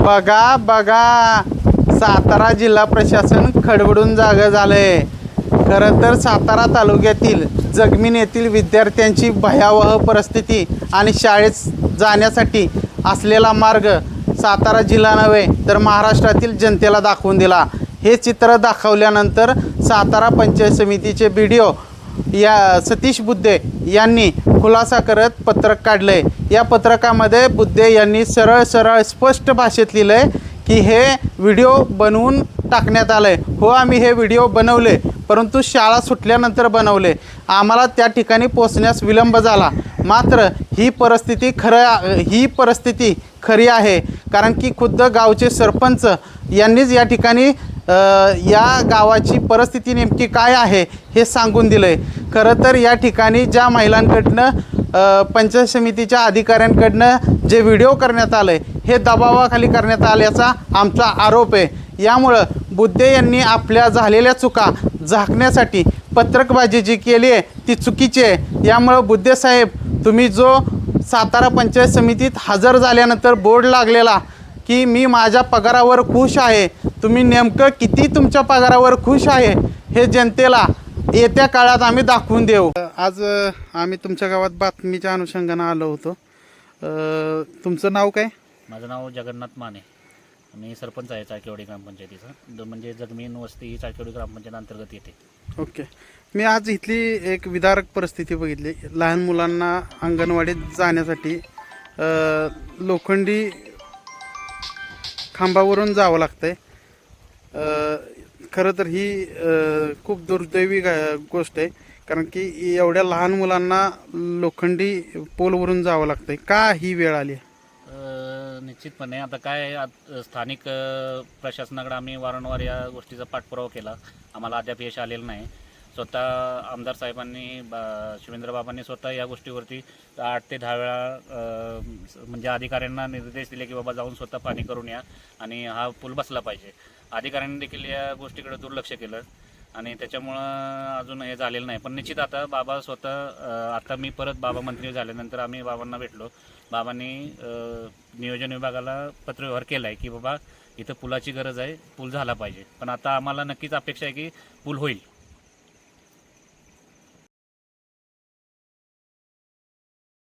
बघा बघा, सातारा जिल्हा प्रशासन खडबडून जागं झालंय. खरं तर सातारा तालुक्यातील जगमीन येथील विद्यार्थ्यांची भयावह परिस्थिती आणि शाळेत जाण्यासाठी असलेला मार्ग सातारा जिल्हा नव्हे तर महाराष्ट्रातील जनतेला दाखवून दिला. हे चित्र दाखवल्यानंतर सातारा पंचायत समितीचे BDO या सतीश बुद्धे यांनी खुलासा करत पत्रक काढले. या पत्रकामध्ये बुद्धे यांनी सरळ स्पष्ट भाषेत लिहिलंय की हे व्हिडिओ बनवून टाकण्यात आले. हो, आम्ही हे व्हिडिओ बनवले, परंतु शाळा सुटल्यानंतर बनवले. आम्हाला त्या ठिकाणी पोहोचण्यास विलंब झाला. मात्र ही परिस्थिती खरी आहे, कारण की खुद्द गावचे सरपंच यांनीच या ठिकाणी या गावाची परिस्थिती नेमकी काय आहे हे सांगून दिलं आहे. खरं तर या ठिकाणी ज्या महिलांकडनं पंचायत समितीच्या अधिकाऱ्यांकडनं जे व्हिडिओ करण्यात आले हे दबावाखाली करण्यात आल्याचा आमचा आरोप आहे. यामुळं बुद्धे यांनी आपल्या झालेल्या चुका झाकण्यासाठी पत्रकबाजी जी केली आहे ती चुकीची आहे. यामुळं बुद्धे साहेब, तुम्ही जो सातारा पंचायत समितीत हजर झाल्यानंतर बोर्ड लागलेला की मी माझ्या पगारावर खुश आहे, तुम्ही नेमकं किती तुमच्या पगारावर खुश आहे हे जनतेला येत्या काळात आम्ही दाखवून देऊ. आज आम्ही तुमच्या गावात बातमीच्या अनुषंगानं आलो होतो. तुमचं नाव काय? माझं नाव जगन्नाथ माने. मी सरपंच आहे चाळकेवाडी ग्रामपंचायतीचा. म्हणजे जगमीन वस्ती ही चाळकेवाडी ग्रामपंचायत अंतर्गत येते. ओके. मी आज इथली एक विदारक परिस्थिती बघितली. लहान मुलांना अंगणवाडीत जाण्यासाठी लोखंडी खांबावरून जावं लागतंय. खरं तर ही खूप दुर्दैवी गोष्ट आहे, कारण की एवढ्या लहान मुलांना लोखंडी पोलवरून जावं लागतंय. का ही वेळ आली? निश्चितपणे आता काय स्थानिक प्रशासनाकडे आम्ही वारंवार या गोष्टीचा पाठपुरावा केला. आम्हाला अद्याप यश आलेलं नाही. स्वतः आमदार साहेबांनी शिवेंद्र बाबांनी स्वतः या गोष्टीवरती 8 ते 10 वेळा म्हणजे अधिकाऱ्यांना निर्देश दिले की बाबा जाऊन स्वतः पाणी करून या आणि हा पूल बसला पाहिजे. अधिकाऱ्यांनी देखील या गोष्टीकडे दुर्लक्ष केलं आणि त्याच्यामुळं अजून हे झालेलं नाही. पण निश्चित आता बाबा स्वतः आता मी परत बाबा मंत्री झाल्यानंतर आम्ही बाबांना भेटलो. बाबांनी नियोजन विभागाला पत्रव्यवहार केला आहे की बाबा इथं पुलाची गरज आहे, पूल झाला पाहिजे. पण आता आम्हाला नक्कीच अपेक्षा आहे की पूल होईल.